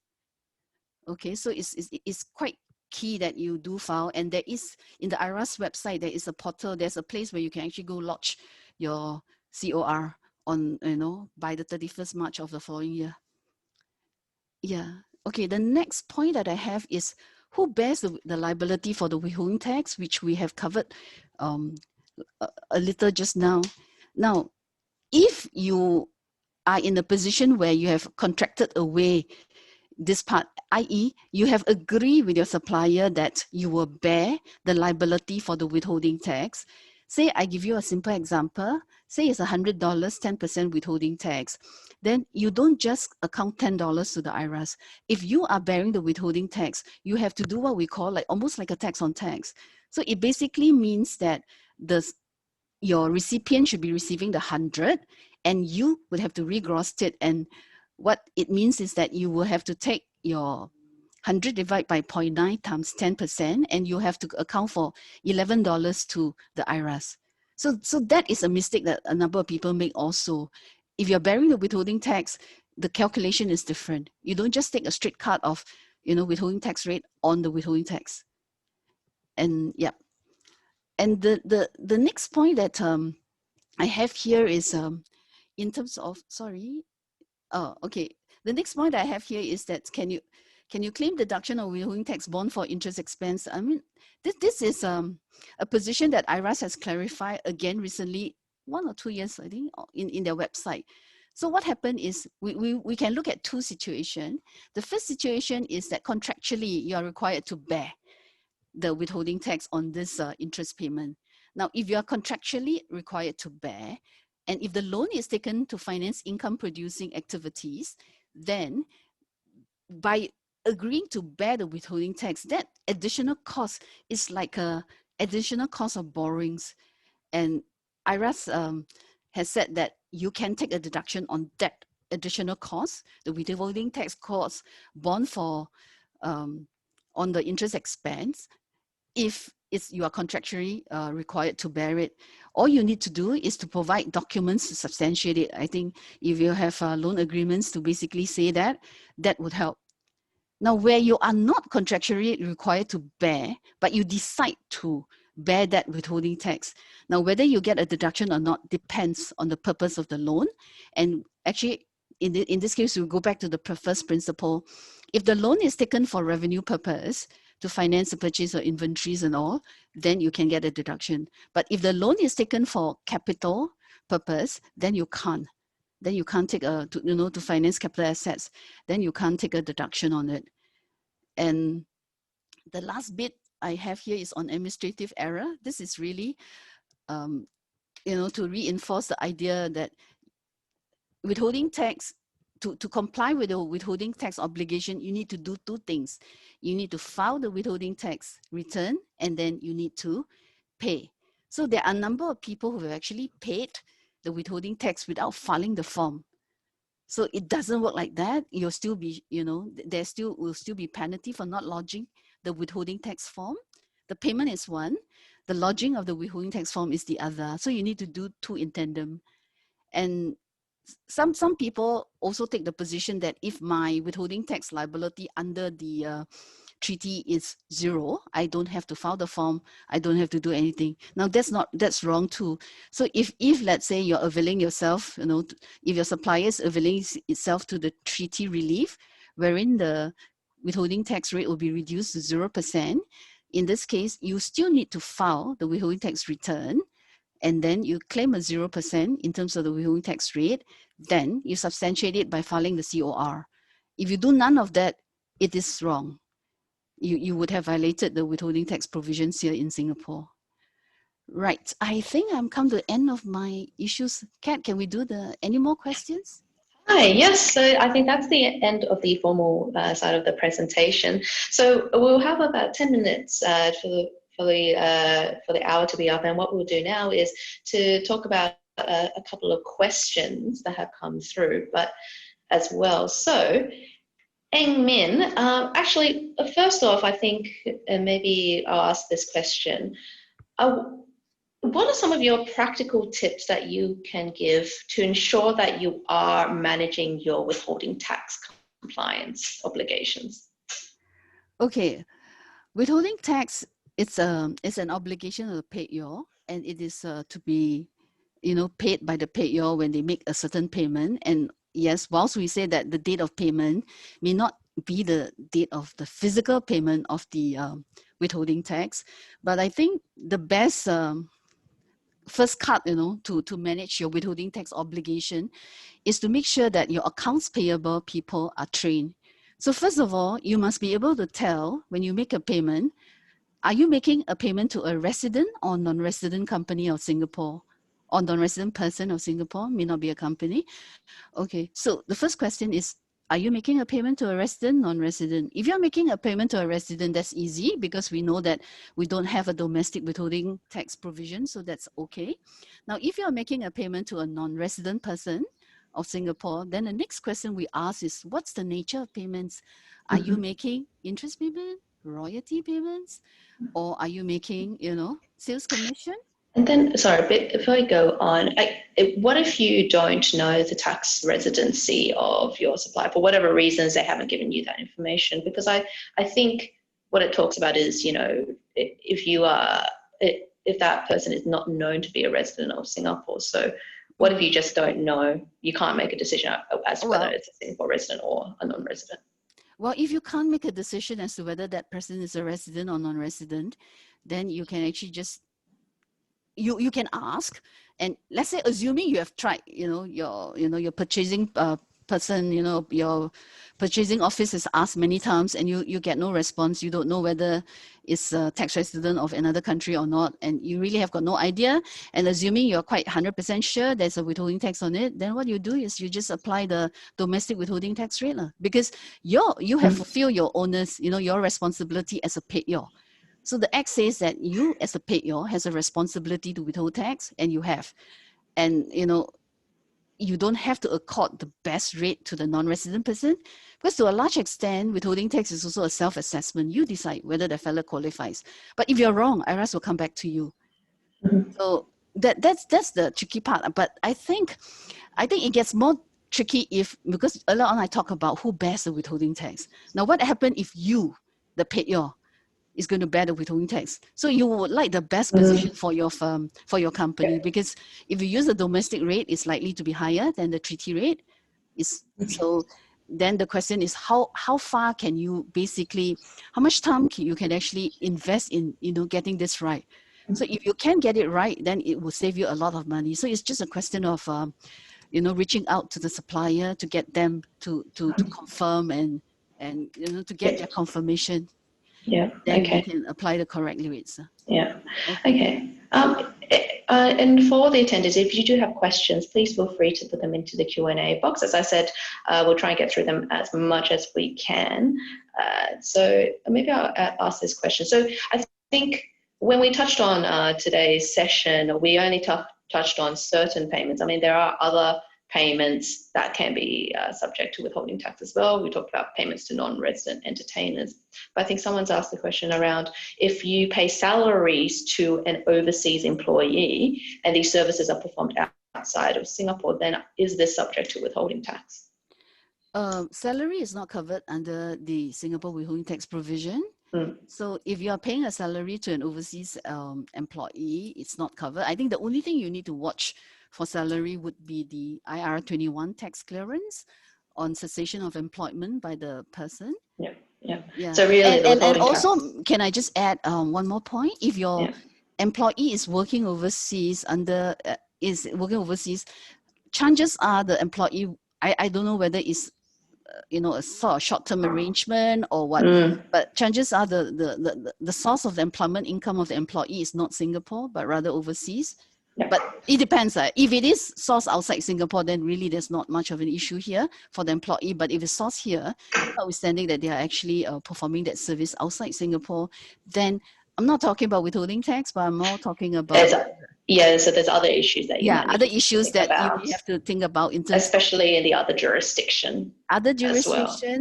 Okay, so it's quite key that you do file, and there is, in the IRAS website, there is a portal, there's a place where you can actually go lodge your COR on, by the 31st March of the following year. Yeah, okay, the next point that I have is who bears the liability for the withholding tax, which we have covered a little just now. Now, if you are in a position where you have contracted away this part, i.e. you have agreed with your supplier that you will bear the liability for the withholding tax. Say I give you a simple example, say it's $100, 10% withholding tax. Then you don't just account $10 to the IRAS. If you are bearing the withholding tax, you have to do what we call almost like a tax on tax. So it basically means that your recipient should be receiving the 100 and you would have to regross it, and what it means is that you will have to take your 100 divided by 0.9 times 10%, and you have to account for $11 to the IRAS. So that is a mistake that a number of people make also. If you're bearing the withholding tax, the calculation is different. You don't just take a straight cut of, withholding tax rate on the withholding tax. And yeah. And the next point that I have here is in terms of, okay. The next point I have here is that can you claim deduction of withholding tax bond for interest expense? I mean, this is a position that IRAS has clarified again recently, 1 or 2 years, I think, in their website. So what happened is we can look at two situations. The first situation is that contractually you are required to bear the withholding tax on this interest payment. Now, if you are contractually required to bear, and if the loan is taken to finance income producing activities, then by agreeing to bear the withholding tax, that additional cost is like a additional cost of borrowings. And IRAS has said that you can take a deduction on that additional cost, the withholding tax cost bond for on the interest expense, if you are contractually required to bear it. All you need to do is to provide documents to substantiate it. I think if you have loan agreements to basically say that would help. Now, where you are not contractually required to bear, but you decide to bear that withholding tax. Now, whether you get a deduction or not depends on the purpose of the loan. And actually, in this case, we'll go back to the first principle. If the loan is taken for revenue purpose, to finance the purchase of inventories and all, then you can get a deduction. But if the loan is taken for capital purpose, then you can't. Then you can't take to finance capital assets. Then you can't take a deduction on it. And the last bit I have here is on administrative error. This is really, to reinforce the idea that withholding tax, to comply with the withholding tax obligation, you need to do two things. You need to file the withholding tax return, and then you need to pay. So there are a number of people who have actually paid the withholding tax without filing the form. So it doesn't work like that. You'll still be, will still be penalty for not lodging the withholding tax form. The payment is one, the lodging of the withholding tax form is the other. So you need to do two in tandem. And some people also take the position that if my withholding tax liability under the treaty is zero, I don't have to file the form, I don't have to do anything. Now that's wrong too. So if let's say you're availing yourself, if your supplier is availing itself to the treaty relief, wherein the withholding tax rate will be reduced to 0%, in this case, you still need to file the withholding tax return, and then you claim a 0% in terms of the withholding tax rate, then you substantiate it by filing the COR. If you do none of that, it is wrong. You would have violated the withholding tax provisions here in Singapore. Right, I think I'm come to the end of my issues. Kat, can we do any more questions? Hi, yes, so I think that's the end of the formal side of the presentation. So we'll have about 10 minutes for the hour to be up, and what we'll do now is to talk about a couple of questions that have come through, but as well. So Eng Min, actually, first off, I think maybe I'll ask this question. What are some of your practical tips that you can give to ensure that you are managing your withholding tax compliance obligations? Okay, withholding tax, it's an obligation of the payor, and it is to be paid by the payor when they make a certain payment. And yes, whilst we say that the date of payment may not be the date of the physical payment of the withholding tax, but I think the best first cut, to manage your withholding tax obligation is to make sure that your accounts payable people are trained. So first of all, you must be able to tell when you make a payment, are you making a payment to a resident or non-resident company of Singapore? Or non-resident person of Singapore, may not be a company. Okay, so the first question is, are you making a payment to a resident, non-resident? If you're making a payment to a resident, that's easy because we know that we don't have a domestic withholding tax provision, so that's okay. Now, if you're making a payment to a non-resident person of Singapore, then the next question we ask is, what's the nature of payments? Are you making interest payment, royalty payments, or are you making, sales commission? And then, sorry, before I go on, what if you don't know the tax residency of your supplier for whatever reasons they haven't given you that information? Because I think what it talks about is, if that person is not known to be a resident of Singapore. So what if you just don't know? You can't make a decision as to whether it's a Singapore resident or a non-resident. Well, if you can't make a decision as to whether that person is a resident or non-resident, then you can actually just you can ask, and let's say assuming you have tried, your purchasing person, your purchasing office has asked many times and you get no response. You don't know whether it's a tax resident of another country or not, and you really have got no idea. And assuming you're quite 100% sure there's a withholding tax on it, then what you do is you just apply the domestic withholding tax rate, because you have fulfilled your onus, your responsibility as a payor. So the Act says that you as a payor has a responsibility to withhold tax, and you have. And, you don't have to accord the best rate to the non-resident person, because to a large extent, withholding tax is also a self-assessment. You decide whether the fellow qualifies. But if you're wrong, IRAS will come back to you. So that's the tricky part. But I think it gets more tricky because earlier on I talk about who bears the withholding tax. Now, what happens if you, the payor, is going to bear the withholding tax? So you would like the best position for your firm, for your company, because if you use the domestic rate, it's likely to be higher than the treaty rate. So then the question is, how far can you how much time you can actually invest in, getting this right? So if you can get it right, then it will save you a lot of money. So it's just a question of, reaching out to the supplier to get them to confirm and to get their confirmation. Yeah. Then okay. you can apply the correct rates. Yeah. Okay. And for the attendees, if you do have questions, please feel free to put them into the Q&A box. As I said, we'll try and get through them as much as we can. So maybe I'll ask this question. So I think when we touched on today's session, we only touched on certain payments. I mean, there are other payments that can be subject to withholding tax as well. We talked about payments to non-resident entertainers. But I think someone's asked the question around if you pay salaries to an overseas employee and these services are performed outside of Singapore, then is this subject to withholding tax? Salary is not covered under the Singapore withholding tax provision. So if you are paying a salary to an overseas employee, it's not covered. I think the only thing you need to watch for salary would be the IR21 tax clearance on cessation of employment by the person. Yeah. So really, and also, can I just add one more point? If your employee is working overseas chances are the employee, I don't know whether it's a sort of short-term arrangement or what, but chances are the source of the employment income of the employee is not Singapore, but rather overseas. But it depends. If it is sourced outside Singapore, then really there's not much of an issue here for the employee. But if it's sourced here, notwithstanding that they are actually performing that service outside Singapore, then I'm not talking about withholding tax, but I'm more talking about so there's other issues that you might need you have to think about in terms, especially in the other jurisdiction.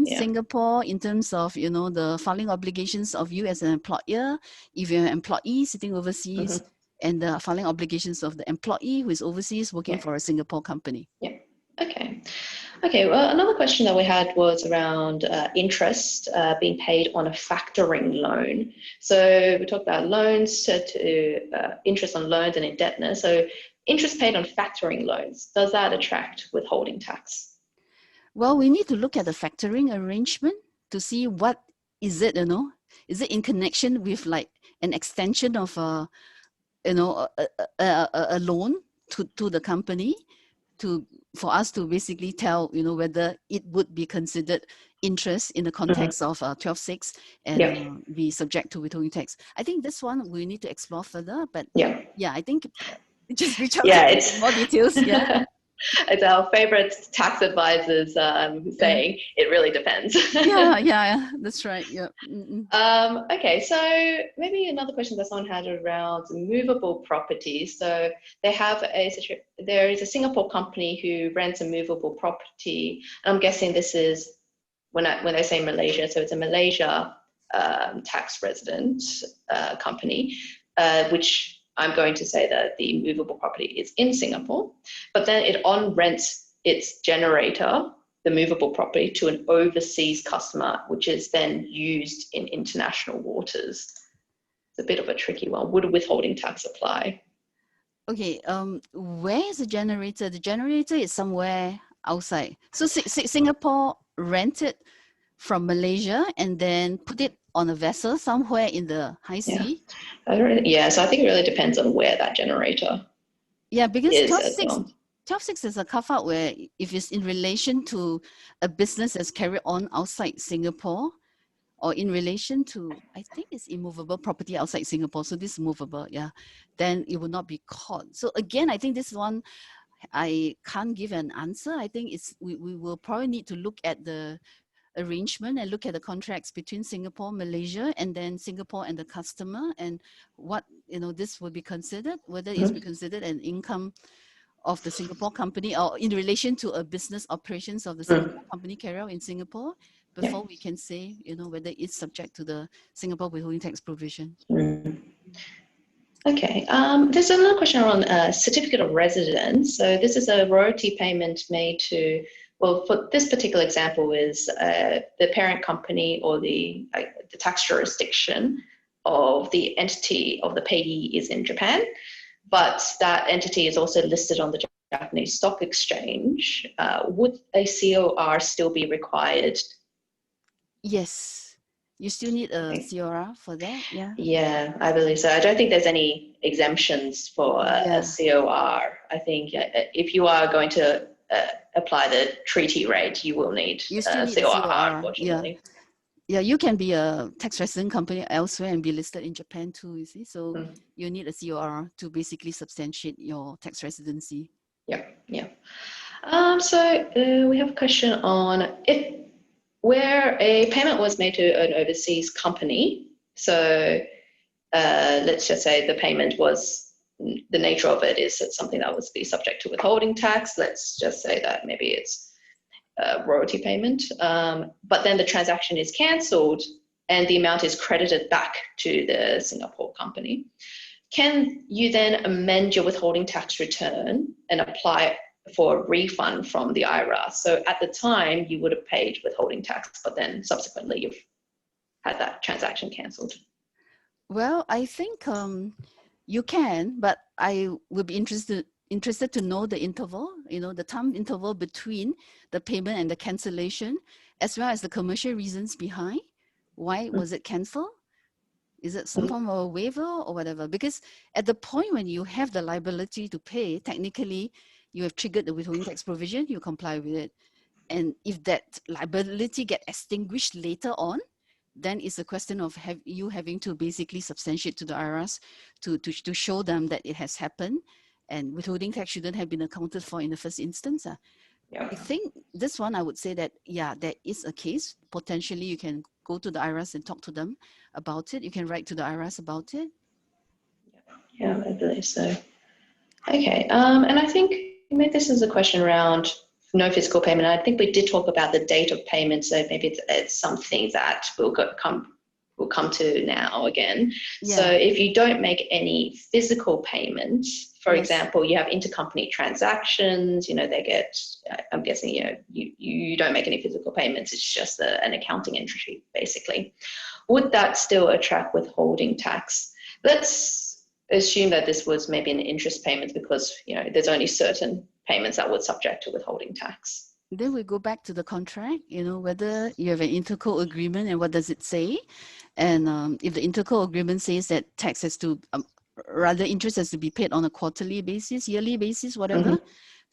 Singapore, in terms of the filing obligations of you as an employer, if you're an employee sitting overseas, and the filing obligations of the employee who is overseas working for a Singapore company. Okay, well, another question that we had was around interest being paid on a factoring loan. So we talked about loans to interest on loans and indebtedness. So interest paid on factoring loans, does that attract withholding tax? Well, we need to look at the factoring arrangement to see what is it, is it in connection with like an extension of a loan to the company for us to basically tell, whether it would be considered interest in the context of 12.6 and be subject to withholding tax. I think this one we need to explore further, but I think just reach out to more details. It's our favorite tax advisors saying it really depends. That's right. Okay, so maybe another question that someone had around movable properties. So there is a Singapore company who rents a movable property. I'm guessing this is when they say Malaysia, so it's a Malaysia tax resident company, which I'm going to say that the movable property is in Singapore, but then it on-rents its generator, the movable property, to an overseas customer, which is then used in international waters. It's a bit of a tricky one. Would withholding tax apply? Okay, where is the generator? The generator is somewhere outside. So Singapore rented from Malaysia and then put it on a vessel somewhere in the high sea. So I think it really depends on where that generator because is 12.6 is a carve-out where if it's in relation to a business that's carried on outside Singapore, or in relation to, I think it's immovable property outside Singapore, so this is movable, then it will not be caught. So again, I think this one, I can't give an answer. I think we will probably need to look at the arrangement and look at the contracts between Singapore, Malaysia, and then Singapore and the customer, and what this will be considered, whether it's be considered an income of the Singapore company or in relation to a business operations of the Singapore company carried out in Singapore, before we can say whether it's subject to the Singapore withholding tax provision. Okay, there's another question around certificate of residence. So this is a royalty payment made to, well, for this particular example is the parent company or the tax jurisdiction of the entity of the payee is in Japan, but that entity is also listed on the Japanese stock exchange. Would a COR still be required? Yes, you still need a COR for that, Yeah, I believe so. I don't think there's any exemptions for a COR. I think if you are going to apply the treaty rate, you will need a COR, unfortunately. You can be a tax resident company elsewhere and be listed in Japan too, you see. So you need a COR to basically substantiate your tax residency. So we have a question on where a payment was made to an overseas company. So let's just say the payment was the nature of it is it's something that would be subject to withholding tax. Let's just say that maybe it's a royalty payment, but then the transaction is cancelled and the amount is credited back to the Singapore company. Can you then amend your withholding tax return and apply for a refund from the IRS? So at the time you would have paid withholding tax, but then subsequently you've had that transaction cancelled. Well, I think you can, but I would be interested to know the interval, the time interval between the payment and the cancellation, as well as the commercial reasons behind. Why was it cancelled? Is it some form of a waiver or whatever? Because at the point when you have the liability to pay, technically you have triggered the withholding tax provision, you comply with it. And if that liability get extinguished later on, then it's a question of you having to basically substantiate to the IRS to show them that it has happened, and withholding tax shouldn't have been accounted for in the first instance. Yeah. I think this one, I would say that, yeah, there is a case. Potentially you can go to the IRS and talk to them about it. You can write to the IRS about it. Yeah, I believe so. Okay, and I think maybe this is a question around no physical payment. I think we did talk about the date of payment, so maybe it's something that we'll come to now again. Yeah. So if you don't make any physical payments, for example, you have intercompany transactions, they get, I'm guessing, you don't make any physical payments, it's just an accounting entry, basically. Would that still attract withholding tax? Let's assume that this was maybe an interest payment because, there's only certain payments that would subject to withholding tax. Then we go back to the contract, whether you have an interco agreement and what does it say. And if the interco agreement says that tax has to, rather interest has to be paid on a quarterly basis, yearly basis, whatever,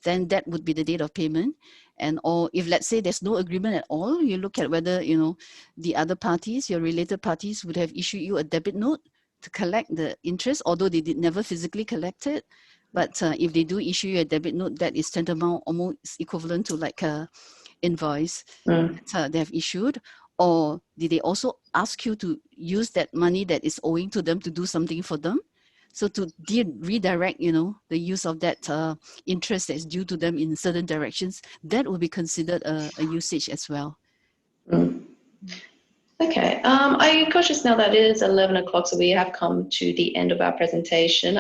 then that would be the date of payment. And or if let's say there's no agreement at all, you look at whether, the other parties, your related parties would have issued you a debit note to collect the interest, although they did never physically collect it. But if they do issue you a debit note, that is tantamount, almost equivalent to like a invoice that they have issued. Or did they also ask you to use that money that is owing to them to do something for them? So to redirect, the use of that interest that is due to them in certain directions, that will be considered a usage as well. Okay, I'm conscious now that it is 11 o'clock, so we have come to the end of our presentation.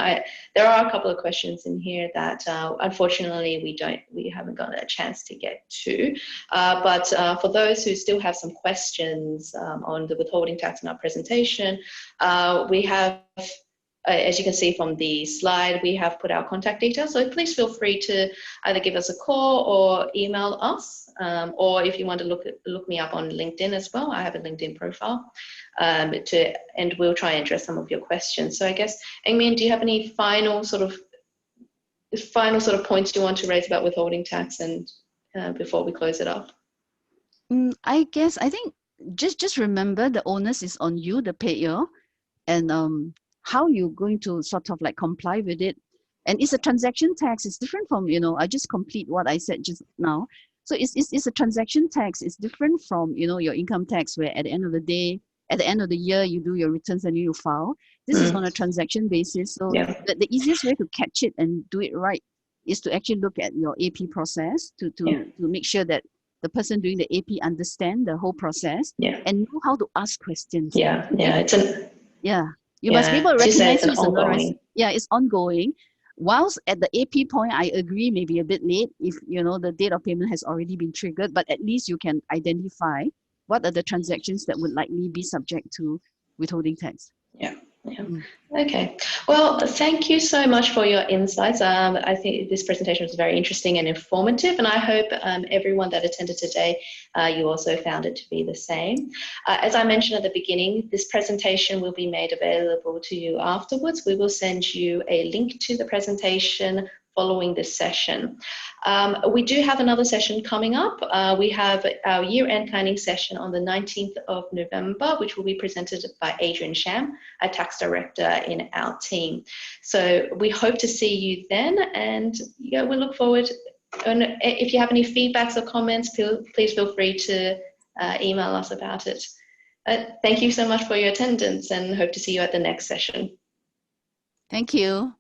There are a couple of questions in here that unfortunately we haven't got a chance to get to. But for those who still have some questions on the withholding tax in our presentation, we have, as you can see from the slide, we have put our contact details. So please feel free to either give us a call or email us. Or if you want to look me up on LinkedIn as well, I have a LinkedIn profile, and we'll try and address some of your questions. So I guess, Eng Min, do you have any final sort of points you want to raise about withholding tax and before we close it up? I think just remember the onus is on you, the payer, and how you're going to sort of like comply with it. And it's a transaction tax. It's different from, I just complete what I said just now. So it's a transaction tax. It's different from, your income tax, where at the end of the day, at the end of the year, you do your returns and you file. This is on a transaction basis. So the easiest way to catch it and do it right is to actually look at your AP process to make sure that the person doing the AP understand the whole process and know how to ask questions. You must be able to recognize it's ongoing. It's ongoing. Whilst at the AP point, I agree, maybe a bit late if, the date of payment has already been triggered, but at least you can identify what are the transactions that would likely be subject to withholding tax. Okay. Well, thank you so much for your insights. I think this presentation was very interesting and informative, and I hope everyone that attended today, you also found it to be the same. As I mentioned at the beginning, this presentation will be made available to you afterwards. We will send you a link to the presentation following this session. We do have another session coming up. We have our year-end planning session on the 19th of November, which will be presented by Adrian Sham, a tax director in our team. So we hope to see you then, and we look forward. And if you have any feedbacks or comments, please feel free to email us about it. Thank you so much for your attendance, and hope to see you at the next session. Thank you.